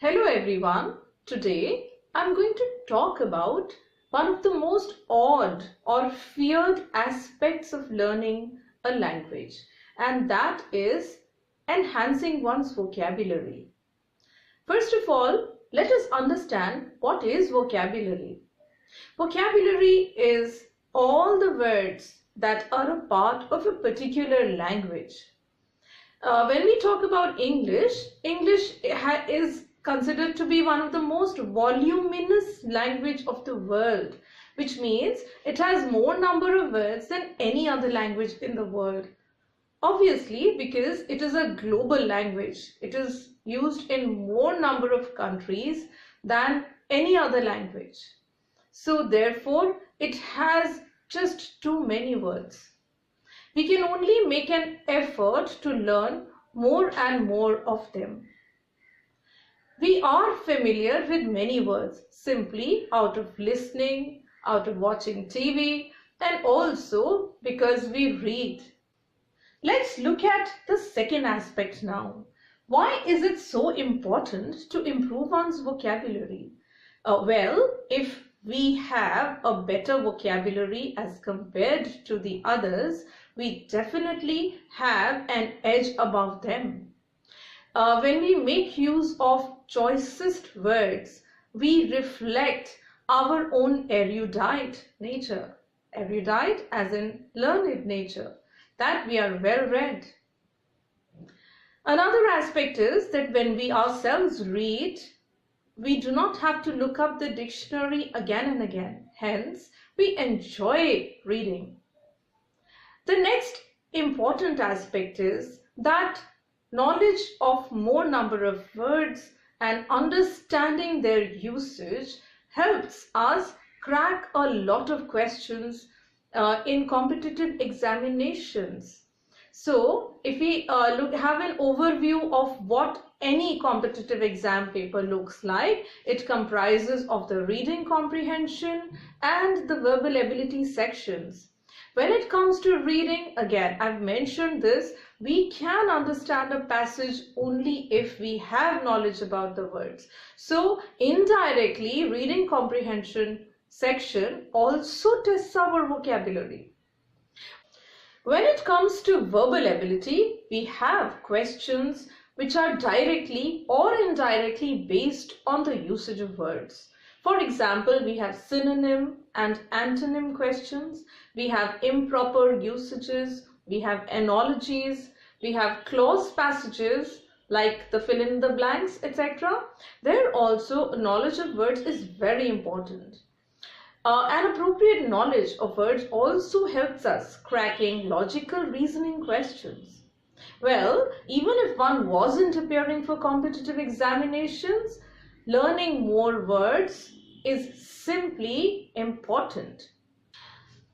Hello everyone. Today I'm going to talk about one of the most odd or feared aspects of learning a language, and that is enhancing one's vocabulary. First of all, let us understand what is vocabulary. Vocabulary is all the words that are a part of a particular language. When we talk about English is considered to be one of the most voluminous language of the world, which means it has more number of words than any other language in the world. Obviously, because it is a global language, it is used in more number of countries than any other language. So therefore, it has just too many words. We can only make an effort to learn more and more of them. We are familiar with many words simply out of listening, out of watching TV, and also because we read. Let's look at the second aspect now. Why is it so important to improve one's vocabulary? Well, if we have a better vocabulary as compared to the others, we definitely have an edge above them. When we make use of choicest words, we reflect our own erudite nature. Erudite as in learned nature, that we are well read. Another aspect is that when we ourselves read, we do not have to look up the dictionary again and again. Hence, we enjoy reading. The next important aspect is that knowledge of more number of words and understanding their usage helps us crack a lot of questions in competitive examinations. So if we have an overview of what any competitive exam paper looks like, it comprises of the reading comprehension and the verbal ability sections. When it comes to reading, again, I've mentioned this, we can understand a passage only if we have knowledge about the words. So indirectly, reading comprehension section also tests our vocabulary. When it comes to verbal ability, we have questions which are directly or indirectly based on the usage of words. For example, we have synonym and antonym questions, we have improper usages, we have analogies, we have clause passages like the fill in the blanks, etc. There also knowledge of words is very important. An appropriate knowledge of words also helps us cracking logical reasoning questions. Well, even if one wasn't appearing for competitive examinations, learning more words is simply important.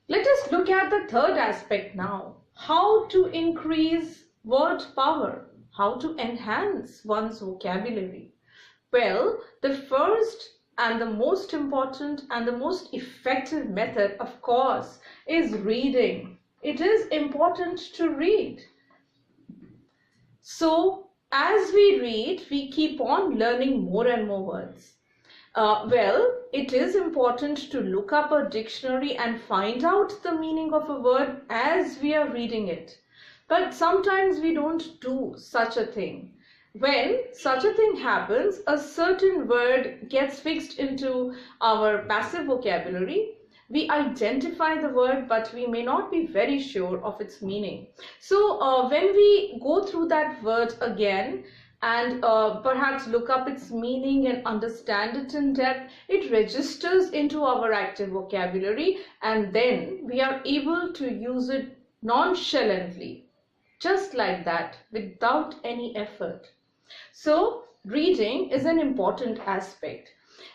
Let us look at the third aspect now. How to increase word power, how to enhance one's vocabulary. Well, the first and the most important and the most effective method, of course, is reading. It is important to read. So, as we read, we keep on learning more and more words. Well, it is important to look up a dictionary and find out the meaning of a word as we are reading it. But sometimes we don't do such a thing. When such a thing happens, a certain word gets fixed into our passive vocabulary. We identify the word, but we may not be very sure of its meaning. So when we go through that word again and perhaps look up its meaning and understand it in depth, it registers into our active vocabulary, and then we are able to use it nonchalantly, just like that, without any effort. So reading is an important aspect.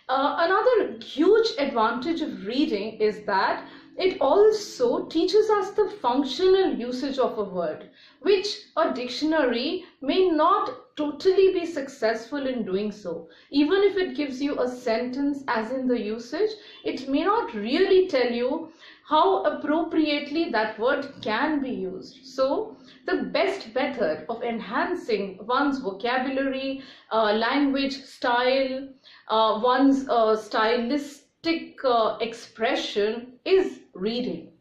Another huge advantage of reading is that it also teaches us the functional usage of a word, which a dictionary may not totally be successful in doing so. Even if it gives you a sentence as in the usage, it may not really tell you how appropriately that word can be used. So the best method of enhancing one's vocabulary, language style, one's stylistic expression is reading.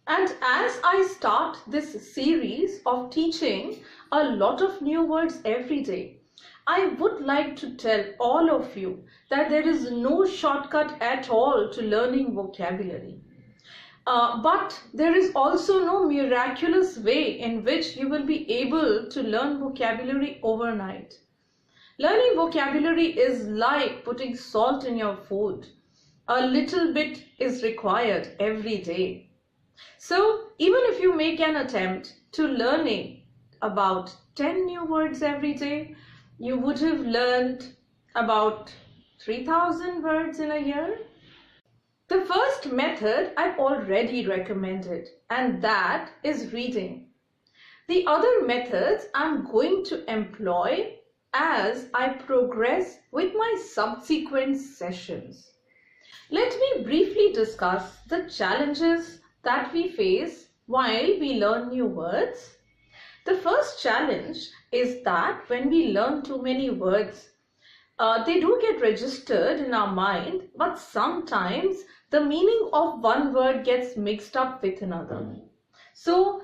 And as I start this series of teaching a lot of new words every day, I would like to tell all of you that there is no shortcut at all to learning vocabulary. But there is also no miraculous way in which you will be able to learn vocabulary overnight. Learning vocabulary is like putting salt in your food. A little bit is required every day. So even if you make an attempt to learning about 10 new words every day, you would have learned about 3,000 words in a year. The first method I've already recommended, and that is reading. The other methods I'm going to employ as I progress with my subsequent sessions. Let me briefly discuss the challenges that we face while we learn new words. The first challenge is that when we learn too many words, they do get registered in our mind, but sometimes the meaning of one word gets mixed up with another. So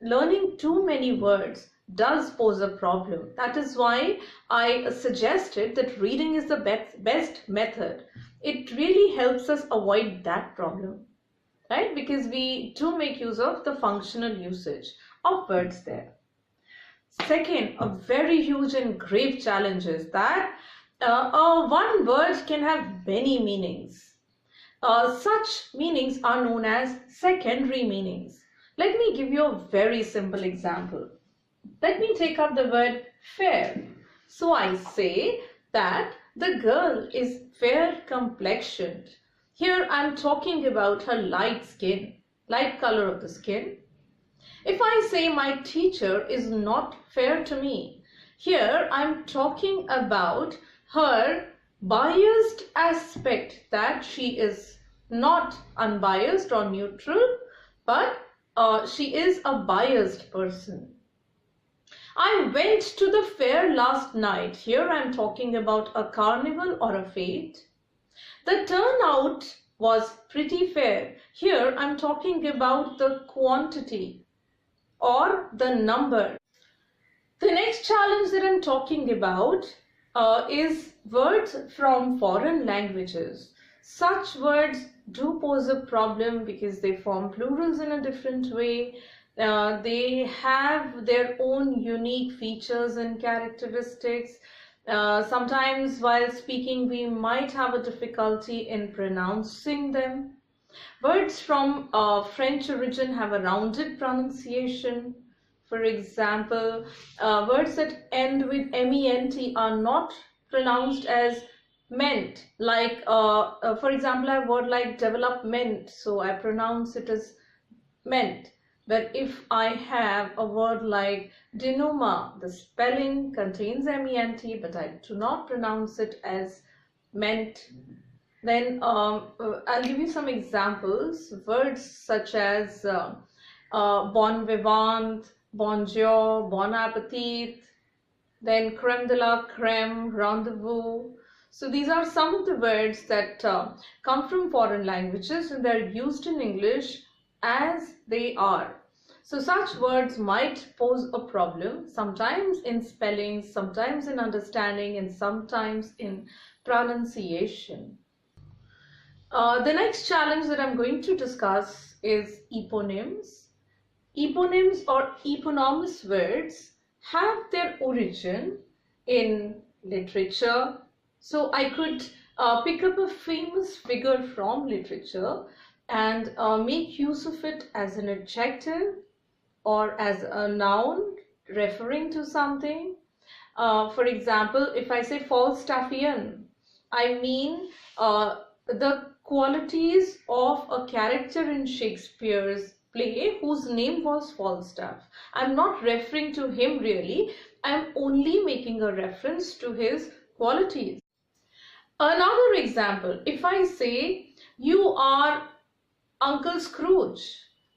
learning too many words does pose a problem. That is why I suggested that reading is the best method. It really helps us avoid that problem, right? Because we do make use of the functional usage of words there. Second, a very huge and grave challenge is that one word can have many meanings. Such meanings are known as secondary meanings. Let me give you a very simple example. Let me take up the word fair. So I say that the girl is fair complexioned. Here I'm talking about her light skin, light color of the skin. If I say my teacher is not fair to me, here I'm talking about her biased aspect, that she is not unbiased or neutral, but she is a biased person. I went to the fair last night. Here I am talking about a carnival or a fete. The turnout was pretty fair. Here I am talking about the quantity or the number. The next challenge that I am talking about is words from foreign languages. Such words do pose a problem because they form plurals in a different way. They have their own unique features and characteristics. Sometimes while speaking we might have a difficulty in pronouncing them. Words from French origin have a rounded pronunciation. For example, words that end with ment are not pronounced as meant. Like, for example, I have a word like development, so I pronounce it as meant. But if I have a word like denouement, the spelling contains ment, but I do not pronounce it as meant. Then I'll give you some examples. Words such as bon vivant, bonjour, bon appetit, then creme de la creme, rendezvous. So these are some of the words that come from foreign languages and they're used in English as they are. So such words might pose a problem, sometimes in spelling, sometimes in understanding, and sometimes in pronunciation. The next challenge that I'm going to discuss is eponyms. Eponyms or eponymous words have their origin in literature. So I could pick up a famous figure from literature and make use of it as an adjective or as a noun referring to something. For example, if I say Falstaffian, I mean the qualities of a character in Shakespeare's play whose name was Falstaff. I'm not referring to him really. I am only making a reference to his qualities. Another example, if I say you are Uncle Scrooge,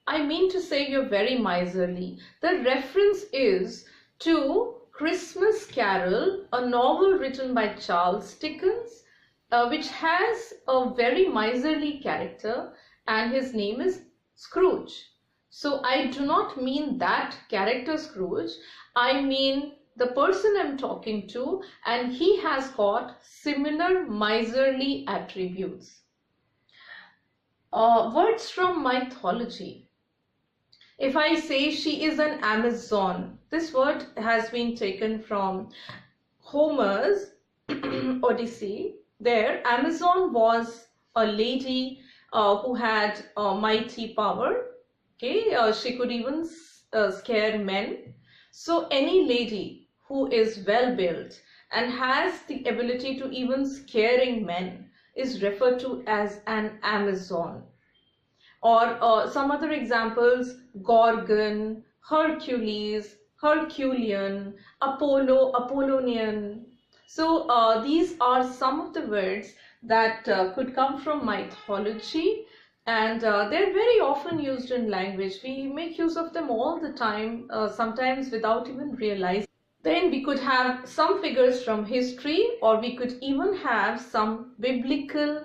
I mean to say you're very miserly. The reference is to Christmas Carol, a novel written by Charles Dickens, which has a very miserly character, and his name is Scrooge. So I do not mean that character Scrooge, I mean the person I'm talking to, and he has got similar miserly attributes. Words from mythology. If I say she is an Amazon, this word has been taken from Homer's Odyssey. There, Amazon was a lady who had mighty power. Okay, she could even scare men. So any lady who is well built and has the ability to even scaring men is referred to as an Amazon. Or some other examples, Gorgon, Hercules, Herculean, Apollo, Apollonian. So these are some of the words that could come from mythology, and they're very often used in language. We make use of them all the time, sometimes without even realizing. Then we could have some figures from history, or we could even have some biblical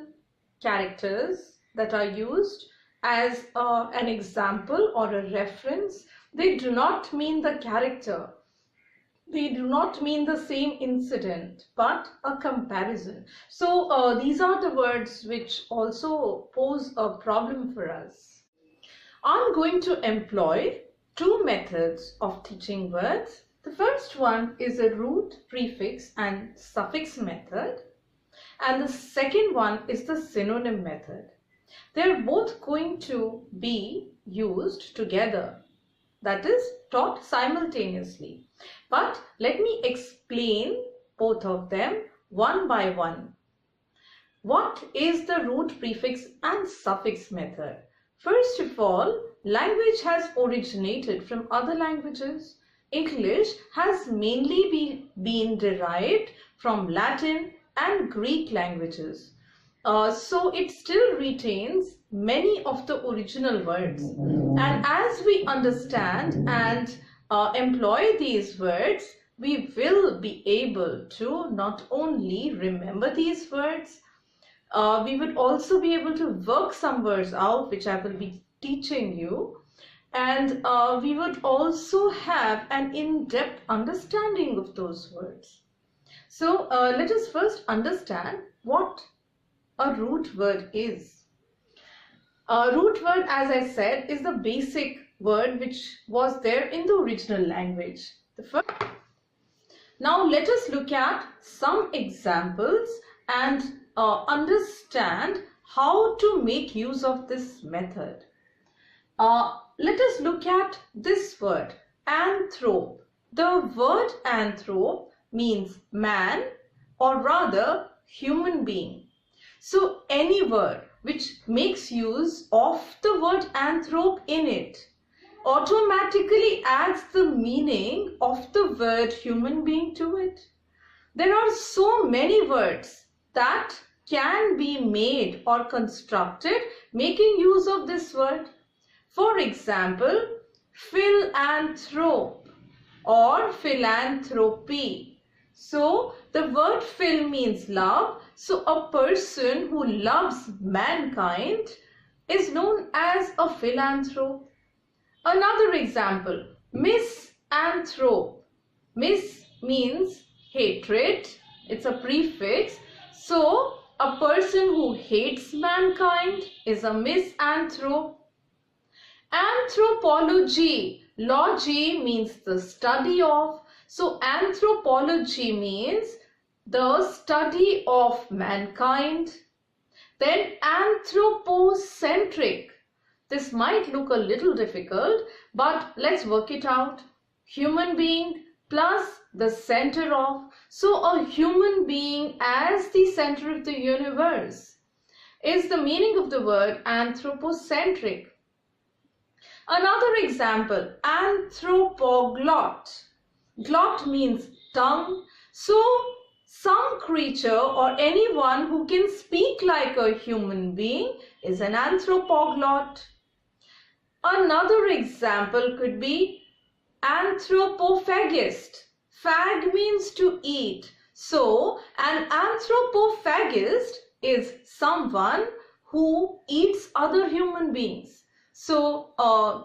characters that are used as an example or a reference. They do not mean the character. They do not mean the same incident, but a comparison. So these are the words which also pose a problem for us. I'm going to employ two methods of teaching words. The first one is a root, prefix and suffix method, and the second one is the synonym method. They're both going to be used together, that is taught simultaneously. But let me explain both of them one by one. What is the root, prefix and suffix method? First of all, language has originated from other languages. English has mainly been derived from Latin and Greek languages. So it still retains many of the original words. And as we understand and employ these words, we will be able to not only remember these words, we would also be able to work some words out, which I will be teaching you. And we would also have an in-depth understanding of those words. So let us first understand what a root word is. A root word, as I said, is the basic word which was there in the original language. Now let us look at some examples and understand how to make use of this method. Let us look at this word, anthrop. The word anthrop means man, or rather human being. So any word which makes use of the word anthrop in it automatically adds the meaning of the word human being to it. There are so many words that can be made or constructed making use of this word. For example, philanthrop or philanthropy. So the word phil means love. So a person who loves mankind is known as a philanthrop. Another example, misanthrop. Mis means hatred. It's a prefix. So a person who hates mankind is a misanthrop. Anthropology. Logy means the study of. So anthropology means the study of mankind. Then anthropocentric. This might look a little difficult, but let's work it out. Human being plus the center of. So a human being as the center of the universe is the meaning of the word anthropocentric. Another example, anthropoglot. Glot means tongue. So some creature or anyone who can speak like a human being is an anthropoglot. Another example could be anthropophagist. Phag means to eat. So an anthropophagist is someone who eats other human beings. So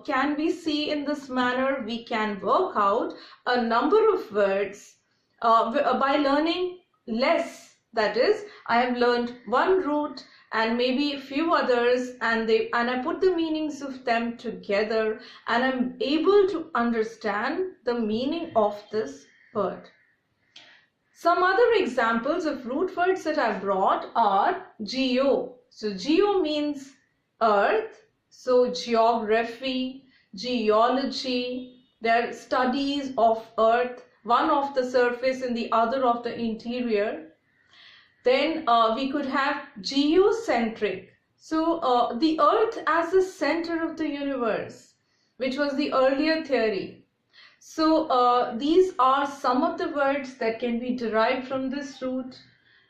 can we see in this manner we can work out a number of words by learning less. That is, I have learned one root and maybe a few others, and I put the meanings of them together, and I'm able to understand the meaning of this word. Some other examples of root words that I brought are geo. So geo means earth. So geography, geology, there are studies of earth, one of the surface and the other of the interior. Then we could have geocentric. So the earth as the center of the universe, which was the earlier theory. So these are some of the words that can be derived from this root.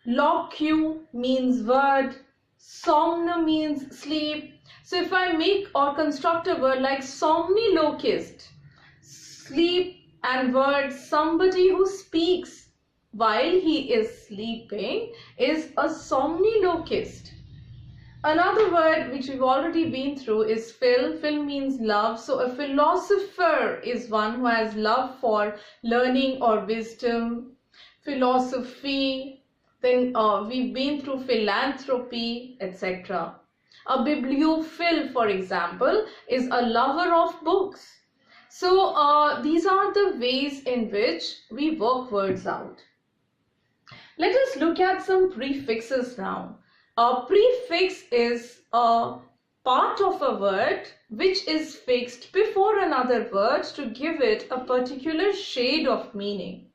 Loqu means word. Somn means sleep. So if I make or construct a word like somnilocist, sleep and word, somebody who speaks while he is sleeping is a somnilocist. Another word which we've already been through is phil. Phil means love. So a philosopher is one who has love for learning or wisdom. Philosophy. Then we've been through philanthropy, etc. A bibliophile, for example, is a lover of books. So these are the ways in which we work words out. Let us look at some prefixes now. A prefix is a part of a word which is fixed before another word to give it a particular shade of meaning.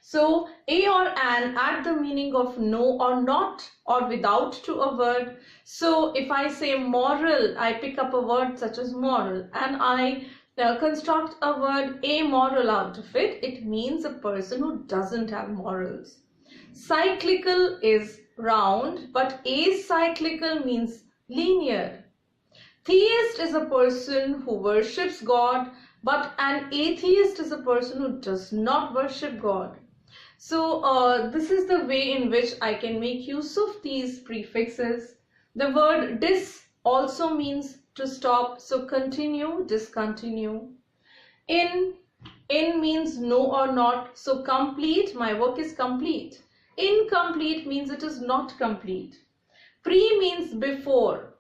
So a or an add the meaning of no or not or without to a word. So if I say moral, I pick up a word such as moral and I construct a word amoral out of it. It means a person who doesn't have morals. Cyclical is round, but acyclical means linear. Theist is a person who worships God, but an atheist is a person who does not worship God. So this is the way in which I can make use of these prefixes. The word dis also means to stop, so continue, discontinue. In means no or not, so complete, my work is complete. Incomplete means it is not complete. Pre means before,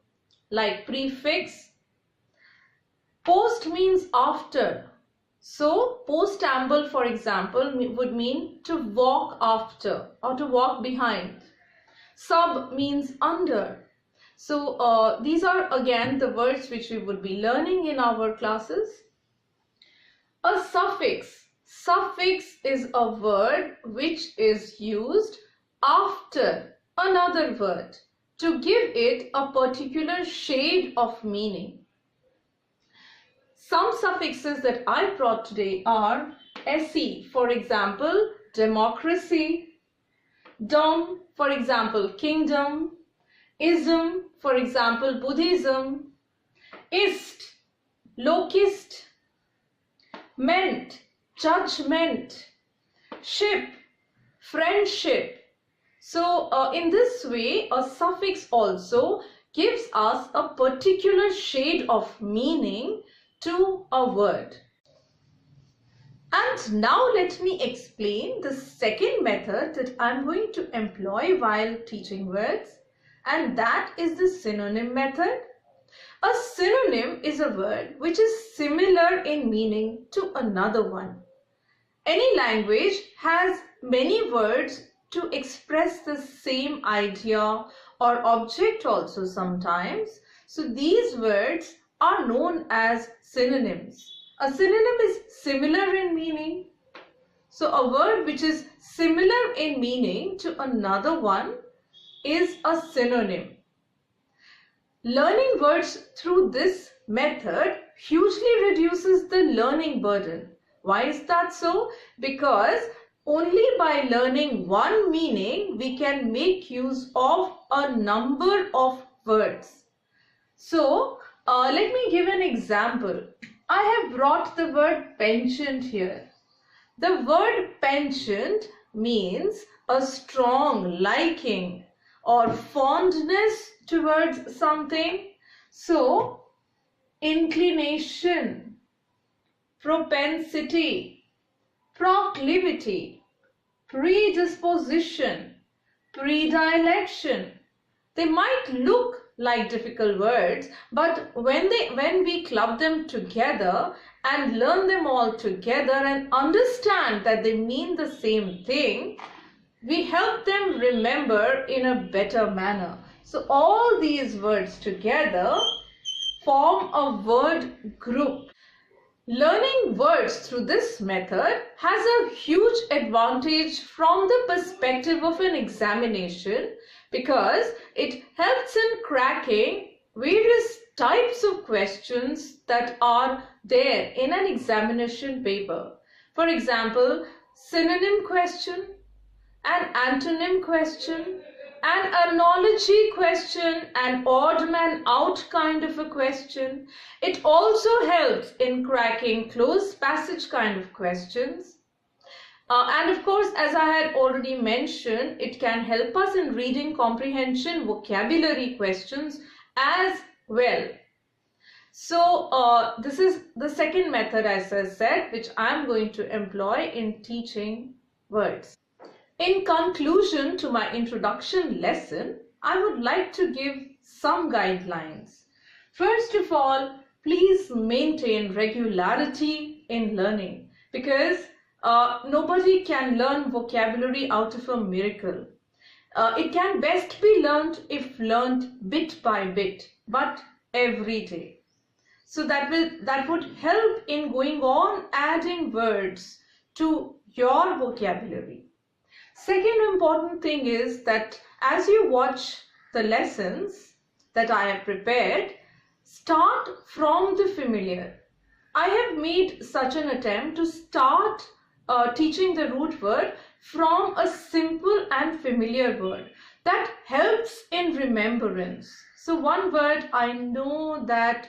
like prefix. Post means after. So postamble, for example, would mean to walk after or to walk behind. Sub means under. So these are again the words which we would be learning in our classes. A suffix. Suffix is a word which is used after another word to give it a particular shade of meaning. Some suffixes that I brought today are se, for example, democracy, dom, for example, kingdom, ism, for example, Buddhism, ist, locust, ment, judgment, ship, friendship. So in this way, a suffix also gives us a particular shade of meaning to a word. And now let me explain the second method that I'm going to employ while teaching words, and that is the synonym method. A synonym is a word which is similar in meaning to another one. Any language has many words to express the same idea or object also sometimes. So these words are known as synonyms. A synonym is similar in meaning. So a word which is similar in meaning to another one is a synonym. Learning words through this method hugely reduces the learning burden. Why is that so? Because only by learning one meaning we can make use of a number of words. So let me give an example. I have brought the word penchant here. The word penchant means a strong liking or fondness towards something. So inclination, propensity, proclivity, predisposition, predilection. They might look like difficult words, but when we club them together and learn them all together and understand that they mean the same thing, we help them remember in a better manner. So all these words together form a word group. Learning words through this method has a huge advantage from the perspective of an examination, because it helps in cracking various types of questions that are there in an examination paper. For example, synonym question, an antonym question, an analogy question, an odd man out kind of a question. It also helps in cracking closed passage kind of questions. And of course, as I had already mentioned, it can help us in reading comprehension vocabulary questions as well. So this is the second method, as I said, which I am going to employ in teaching words. In conclusion to my introduction lesson, I would like to give some guidelines. First of all, please maintain regularity in learning, because nobody can learn vocabulary out of a miracle. It can best be learned if learned bit by bit, but every day. So that would help in going on adding words to your vocabulary. Second important thing is that as you watch the lessons that I have prepared, start from the familiar. I have made such an attempt to start teaching the root word from a simple and familiar word. That helps in remembrance. So one word, I know that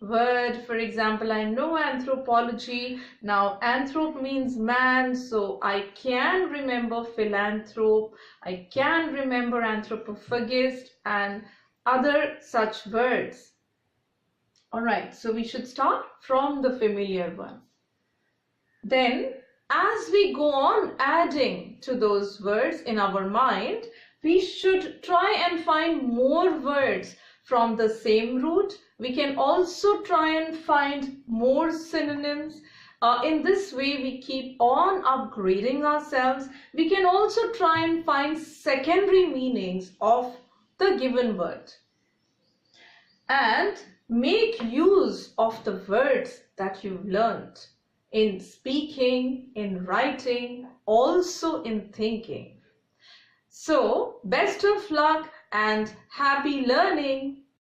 word, for example, I know anthropology. Now anthrop means man, so I can remember philanthrop, I can remember anthropophagist and other such words. Alright, so we should start from the familiar one. Then as we go on adding to those words in our mind, we should try and find more words from the same root. We can also try and find more synonyms. In this way, we keep on upgrading ourselves. We can also try and find secondary meanings of the given word. And make use of the words that you've learned in speaking, in writing, also in thinking. So, best of luck and happy learning!